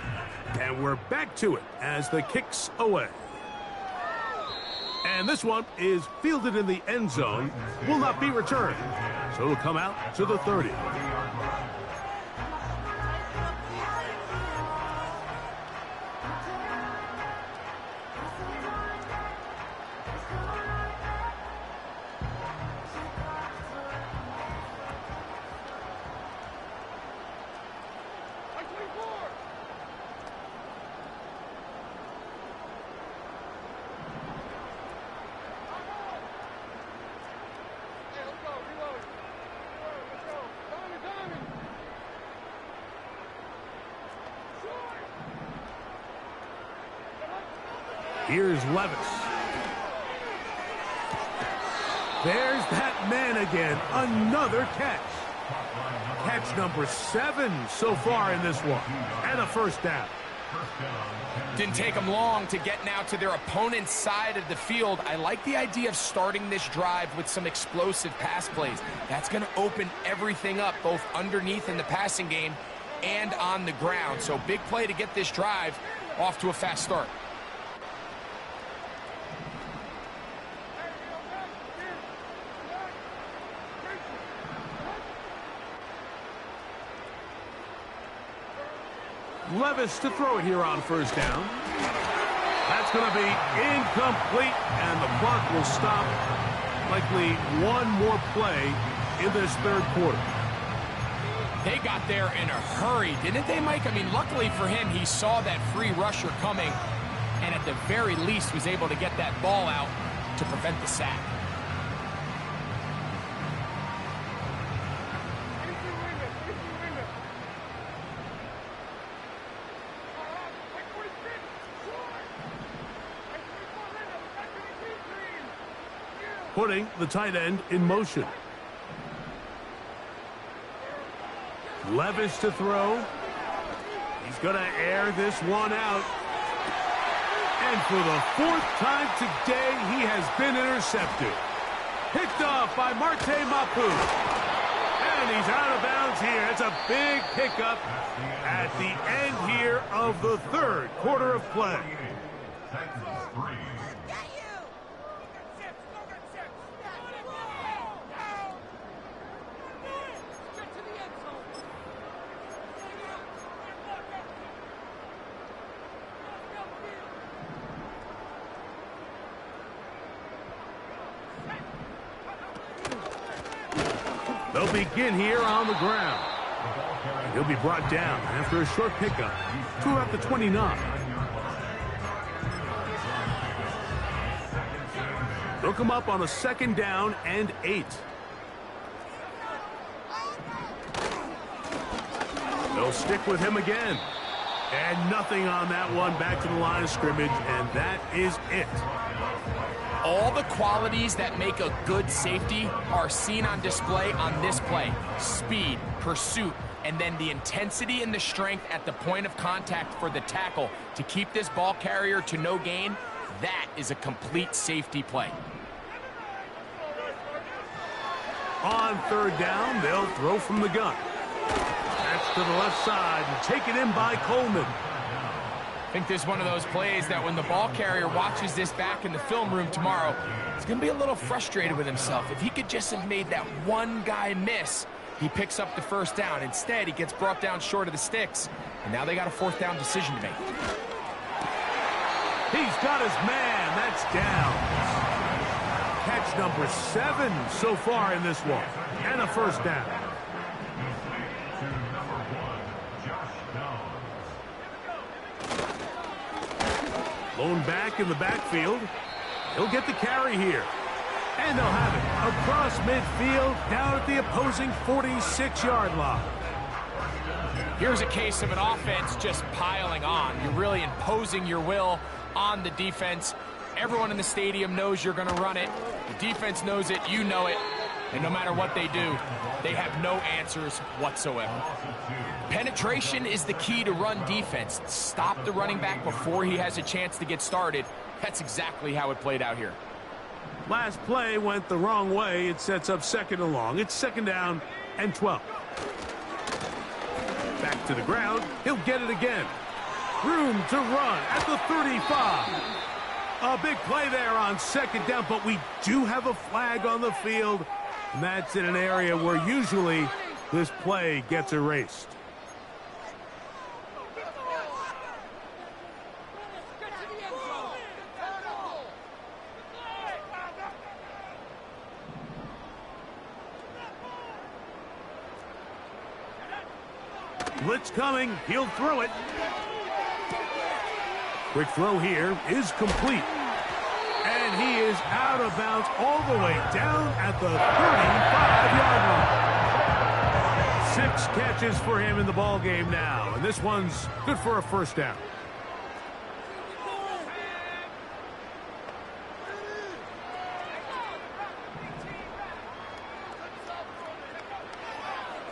[SPEAKER 1] and we're back to it as the kick's away. And this one is fielded in the end zone, will not be returned. So it'll come out to the 30. Here's Levis. There's that man again. Another catch. Catch number 7 so far in this one. And a first down.
[SPEAKER 2] Didn't take them long to get now to their opponent's side of the field. I like the idea of starting this drive with some explosive pass plays. That's going to open everything up, both underneath in the passing game and on the ground. So big play to get this drive off to a fast start.
[SPEAKER 1] Levis to throw it here on first down. That's going to be incomplete, and the clock will stop. Likely one more play in this third quarter.
[SPEAKER 2] They got there in a hurry, didn't they, Mike? I mean, luckily for him, he saw that free rusher coming, and at the very least was able to get that ball out to prevent the sack.
[SPEAKER 1] Putting the tight end in motion. Levis to throw. He's going to air this one out. And for the 4th time today, he has been intercepted. Picked off by Marte Mapu. And he's out of bounds here. It's a big pickup at the end here of the third quarter of play. They'll begin here on the ground. He'll be brought down after a short pickup to about the 29. They'll come up on a 2nd down and 8. They'll stick with him again. And nothing on that one. Back to the line of scrimmage, and that is it.
[SPEAKER 2] All the qualities that make a good safety are seen on display on this play. Speed, pursuit, and then the intensity and the strength at the point of contact for the tackle to keep this ball carrier to no gain. That is a complete safety play.
[SPEAKER 1] On 3rd down, they'll throw from the gun. That's to the left side and taken in by Coleman.
[SPEAKER 2] I think this is one of those plays that when the ball carrier watches this back in the film room tomorrow, he's going to be a little frustrated with himself. If he could just have made that one guy miss, he picks up the 1st down. Instead, he gets brought down short of the sticks, and now they got a 4th down decision to make.
[SPEAKER 1] He's got his man. That's down. Catch number 7 so far in this one, and a 1st down. Lone back in the backfield. He'll get the carry here. And they'll have it across midfield down at the opposing 46-yard line.
[SPEAKER 2] Here's a case of an offense just piling on. You're really imposing your will on the defense. Everyone in the stadium knows you're going to run it. The defense knows it, you know it. And no matter what they do, they have no answers whatsoever. Penetration is the key to run defense. Stop the running back before he has a chance to get started. That's exactly how it played out here.
[SPEAKER 1] Last play went the wrong way. It sets up 2nd and long. It's 2nd down and 12. Back to the ground. He'll get it again. Room to run at the 35. A big play there on 2nd down, but we do have a flag on the field. And that's in an area where usually this play gets erased. Blitz coming. He'll throw it. Quick throw here is complete. And he is out of bounds all the way down at the 35-yard line. 6 catches for him in the ball game now. And this one's good for a 1st down.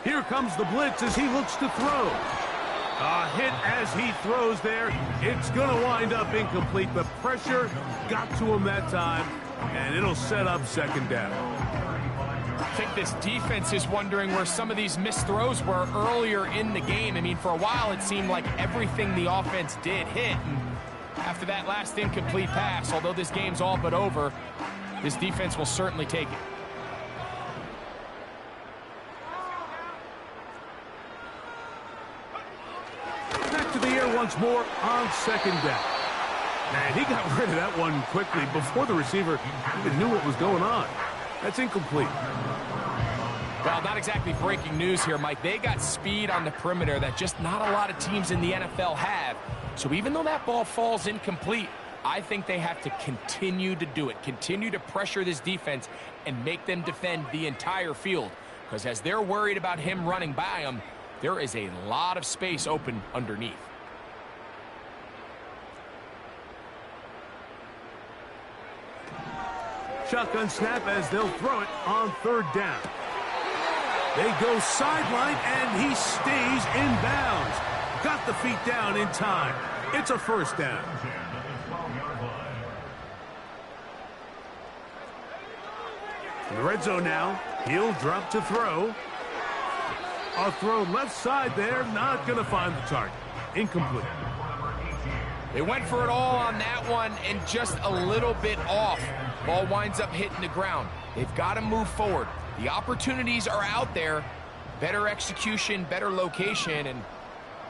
[SPEAKER 1] Here comes the blitz as he looks to throw. A hit as he throws there. It's going to wind up incomplete. The pressure got to him that time, and it'll set up 2nd down.
[SPEAKER 2] I think this defense is wondering where some of these missed throws were earlier in the game. I mean, for a while, it seemed like everything the offense did hit. And after that last incomplete pass, although this game's all but over, this defense will certainly take it.
[SPEAKER 1] Once more on 2nd down. Man, he got rid of that one quickly before the receiver even knew what was going on. That's incomplete.
[SPEAKER 2] Well, not exactly breaking news here, Mike. They got speed on the perimeter that just not a lot of teams in the NFL have. So even though that ball falls incomplete, I think they have to continue to do it. Continue to pressure this defense and make them defend the entire field. Because as they're worried about him running by them, there is a lot of space open underneath.
[SPEAKER 1] Shotgun snap as they'll throw it on 3rd down. They go sideline, and he stays in bounds. Got the feet down in time. It's a 1st down. In the red zone now, he'll drop to throw. A throw left side there, not going to find the target. Incomplete.
[SPEAKER 2] They went for it all on that one and just a little bit off. Ball winds up hitting the ground. They've got to move forward. The opportunities are out there. Better execution, better location, and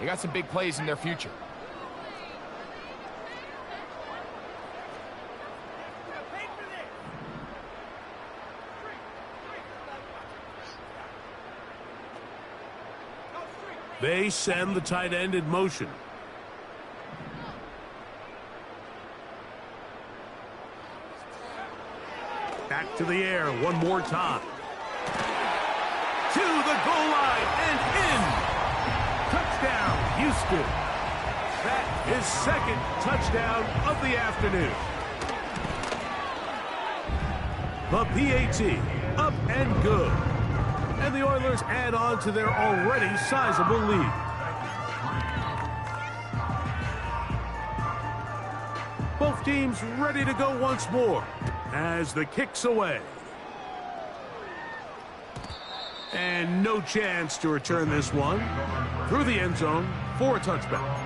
[SPEAKER 2] they got some big plays in their future.
[SPEAKER 1] They send the tight end in motion. Back to the air one more time. To the goal line and in. Touchdown, Houston. That is 2nd touchdown of the afternoon. The PAT up and good. And the Oilers add on to their already sizable lead. Both teams ready to go once more as the kick's away. And no chance to return this one through the end zone for a touchback.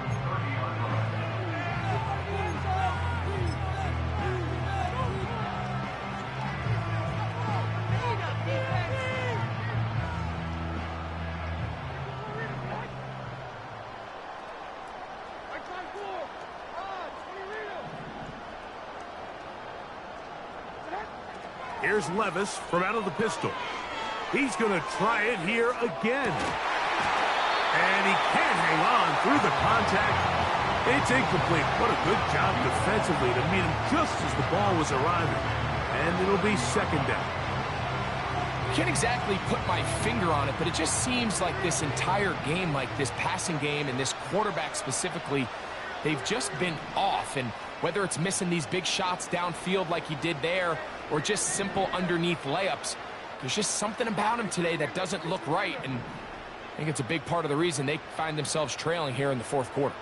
[SPEAKER 1] Here's Levis from out of the pistol. He's going to try it here again. And he can't hang on through the contact. It's incomplete. What a good job defensively to meet him just as the ball was arriving. And it'll be 2nd down.
[SPEAKER 2] Can't exactly put my finger on it, but it just seems like this entire game, like this passing game and this quarterback specifically, they've just been off. And whether it's missing these big shots downfield like he did there or just simple underneath layups, there's just something about him today that doesn't look right. And I think it's a big part of the reason they find themselves trailing here in the fourth quarter.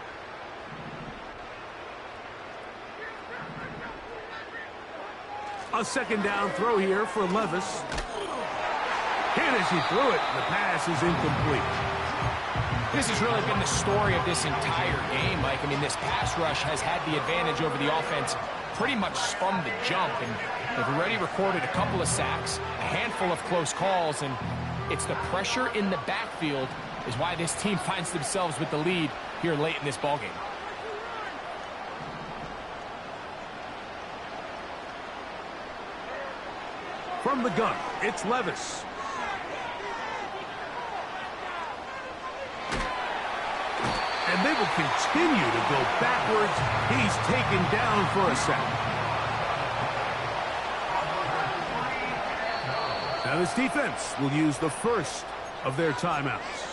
[SPEAKER 1] A second down throw here for Levis. And as he threw it, the pass is incomplete.
[SPEAKER 2] This has really been the story of this entire game, Mike. I mean, this pass rush has had the advantage over the offense pretty much from the jump. And they've already recorded a couple of sacks, a handful of close calls, and it's the pressure in the backfield is why this team finds themselves with the lead here late in this ballgame.
[SPEAKER 1] From the gun, it's Levis. And they will continue to go backwards. He's taken down for a sack. Now this defense will use the first of their timeouts.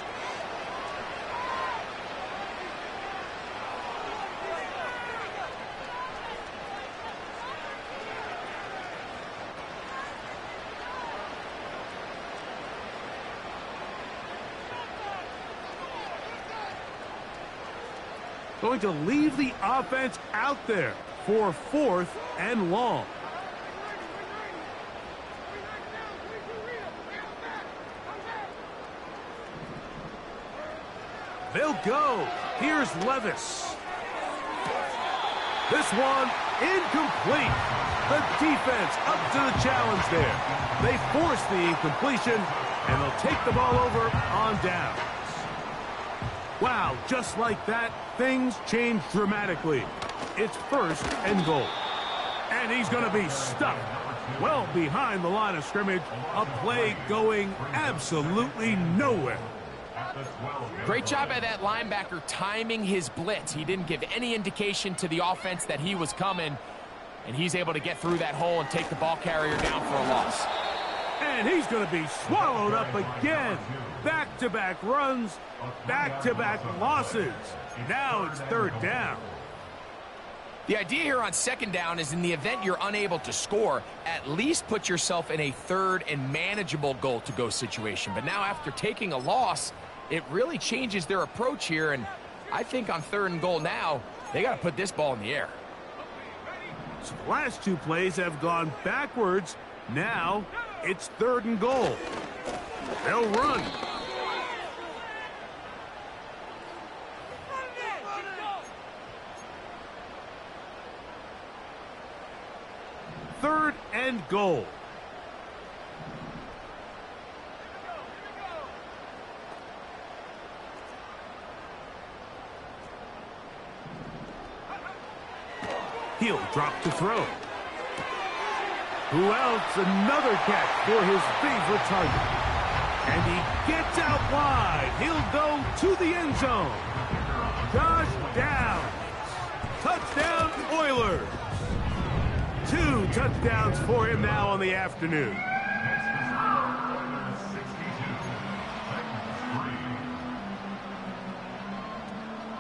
[SPEAKER 1] Going to leave the offense out there for 4th and long. They'll go. Here's Levis. This one incomplete. The defense up to the challenge there. They force the incompletion, and they'll take the ball over on downs. Wow, just like that, things change dramatically. It's 1st and goal. And he's going to be stuck well behind the line of scrimmage. A play going absolutely nowhere.
[SPEAKER 2] Great job by that linebacker timing his blitz. He didn't give any indication to the offense that he was coming, and he's able to get through that hole and take the ball carrier down for a loss.
[SPEAKER 1] And he's going to be swallowed up again. Back-to-back runs, back-to-back losses. Now it's 3rd down.
[SPEAKER 2] The idea here on 2nd down is in the event you're unable to score, at least put yourself in a 3rd and manageable goal-to-go situation. But now after taking a loss, it really changes their approach here. And I think on 3rd and goal now, they got to put this ball in the air.
[SPEAKER 1] So the last 2 plays have gone backwards. Now it's 3rd and goal. They'll run. Third and goal. He'll drop to throw. Who else? Another catch for his favorite target. And he gets out wide. He'll go to the end zone. Josh Downs. Touchdown, Oilers. 2 touchdowns for him now on the afternoon.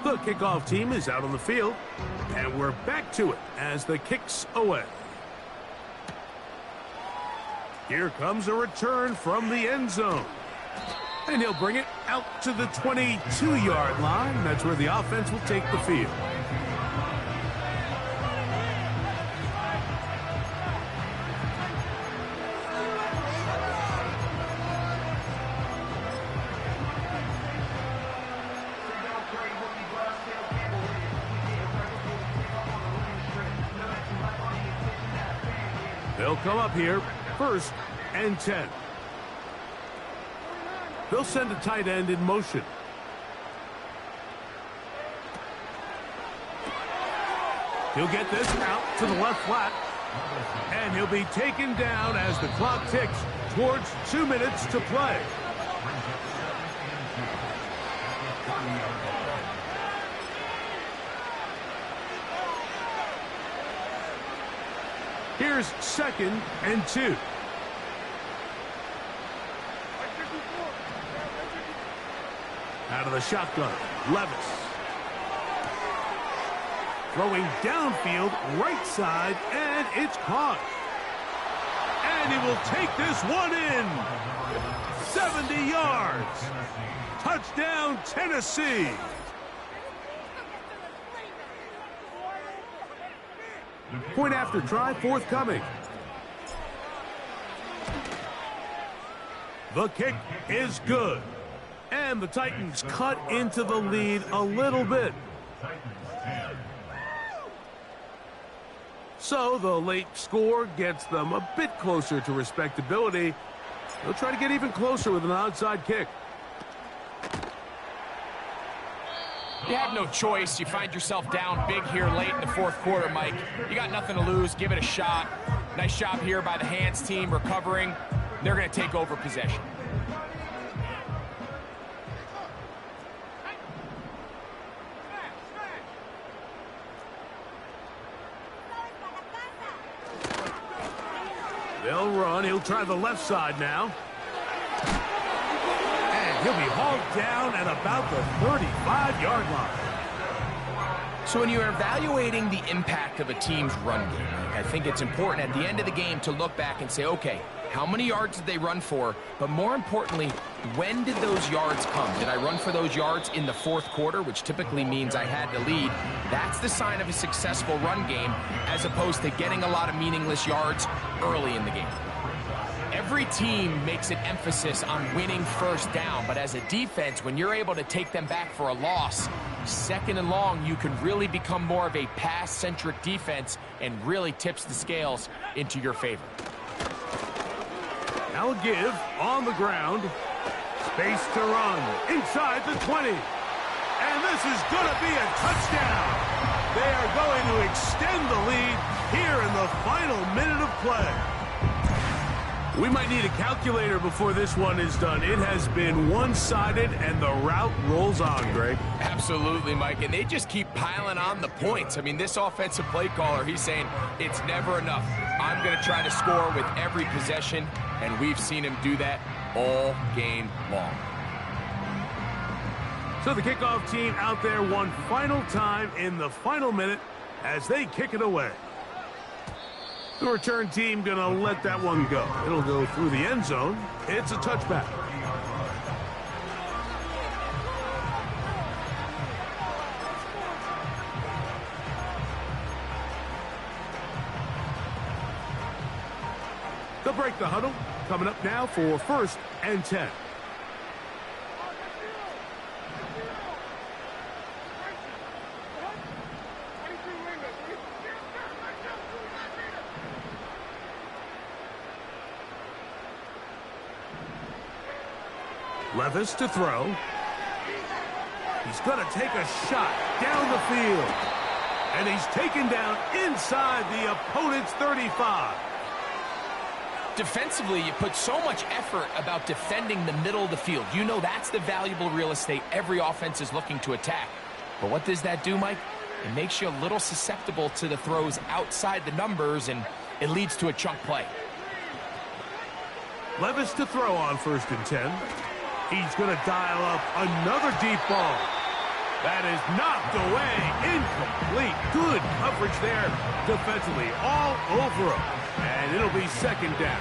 [SPEAKER 1] The kickoff team is out on the field, and we're back to it as the kick's away. Here comes a return from the end zone. And he'll bring it out to the 22-yard line. That's where the offense will take the field. They'll come up here, 1st and 10. They'll send a tight end in motion. He'll get this out to the left flat. And he'll be taken down as the clock ticks towards 2 minutes to play. Here's 2nd and 2. Out of the shotgun, Levis. Throwing downfield, right side, and it's caught. And he will take this one in. 70 yards. Touchdown, Tennessee. Point after try forthcoming. The kick is good. And the Titans cut into the lead a little bit. So the late score gets them a bit closer to respectability. They'll try to get even closer with an onside kick.
[SPEAKER 2] You have no choice. You find yourself down big here late in the fourth quarter, Mike. You got nothing to lose. Give it a shot. Nice job here by the hands team recovering. They're going to take over possession.
[SPEAKER 1] They'll run. He'll try the left side now. And he'll be hauled down at about the 35-yard line.
[SPEAKER 2] So when you're evaluating the impact of a team's run game, I think it's important at the end of the game to look back and say, okay, how many yards did they run for? But more importantly, when did those yards come? Did I run for those yards in the fourth quarter, which typically means I had to lead? That's the sign of a successful run game, as opposed to getting a lot of meaningless yards early in the game. Every team makes an emphasis on winning first down, but as a defense, when you're able to take them back for a loss, second and long, you can really become more of a pass-centric defense and really tips the scales into your favor.
[SPEAKER 1] Now a give on the ground. Space to run inside the 20. And this is going to be a touchdown. They are going to extend the lead here in the final minute of play. We might need a calculator before this one is done. It has been one-sided, and the route rolls on, Greg.
[SPEAKER 2] Absolutely, Mike, and they just keep piling on the points. I mean, this offensive play caller, he's saying it's never enough. I'm going to try to score with every possession, and we've seen him do that all game long.
[SPEAKER 1] So the kickoff team out there one final time in the final minute as they kick it away. The return team going to let that one go. It'll go through the end zone. It's a touchback. They'll break the huddle. Coming up now for 1st and 10. Levis to throw. He's going to take a shot down the field. And he's taken down inside the opponent's 35.
[SPEAKER 2] Defensively, you put so much effort about defending the middle of the field. You know that's the valuable real estate every offense is looking to attack. But what does that do, Mike? It makes you a little susceptible to the throws outside the numbers, and it leads to a chunk play.
[SPEAKER 1] Levis to throw on 1st and 10. He's going to dial up another deep ball. That is knocked away. Incomplete. Good coverage there defensively all over him. And it'll be 2nd down.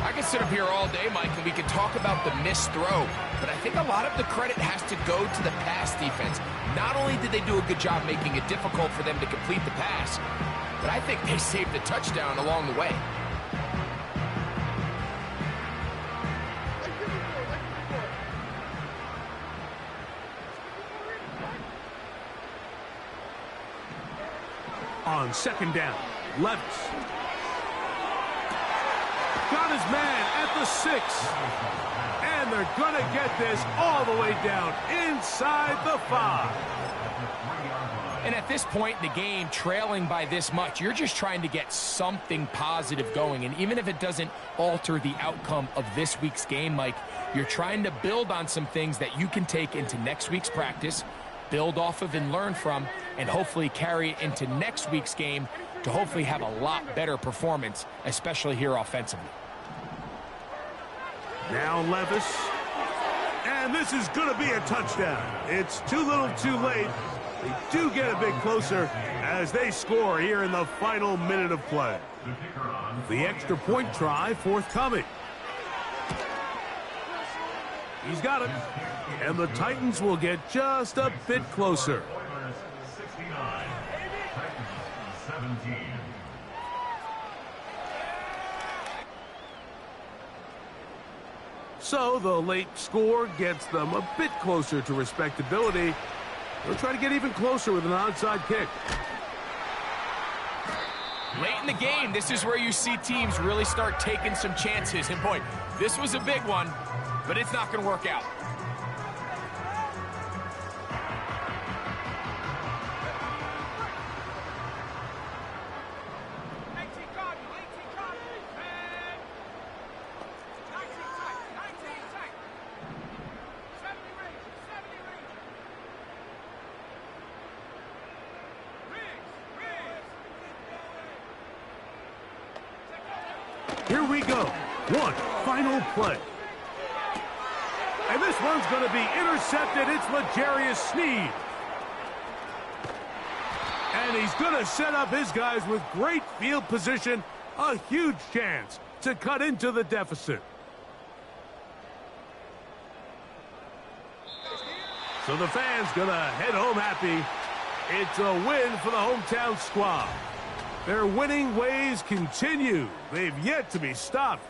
[SPEAKER 2] I can sit up here all day, Mike, and we can talk about the missed throw. But I think a lot of the credit has to go to the pass defense. Not only did they do a good job making it difficult for them to complete the pass, but I think they saved the touchdown along the way.
[SPEAKER 1] On 2nd down, Levis. Got his man at the 6. And they're going to get this all the way down inside the 5.
[SPEAKER 2] And at this point in the game, trailing by this much, you're just trying to get something positive going. And even if it doesn't alter the outcome of this week's game, Mike, you're trying to build on some things that you can take into next week's practice, build off of and learn from, and hopefully carry it into next week's game to hopefully have a lot better performance, especially here offensively.
[SPEAKER 1] Now Levis. And And this is going to be a touchdown. It's too little too late. They do get a bit closer as they score here in the final minute of play. The extra point try forthcoming. He's got it. And the Titans will get just a bit closer.
[SPEAKER 3] 69, Titans 17.
[SPEAKER 1] So the late score gets them a bit closer to respectability. They'll try to get even closer with an onside kick.
[SPEAKER 2] Late in the game, this is where you see teams really start taking some chances. And boy, this was a big one, but it's not going to work out.
[SPEAKER 1] Here we go. One final play. And this one's going to be intercepted. It's L'Jarius Sneed. And he's going to set up his guys with great field position. A huge chance to cut into the deficit. So the fans going to head home happy. It's a win for the hometown squad. Their winning ways continue. They've yet to be stopped.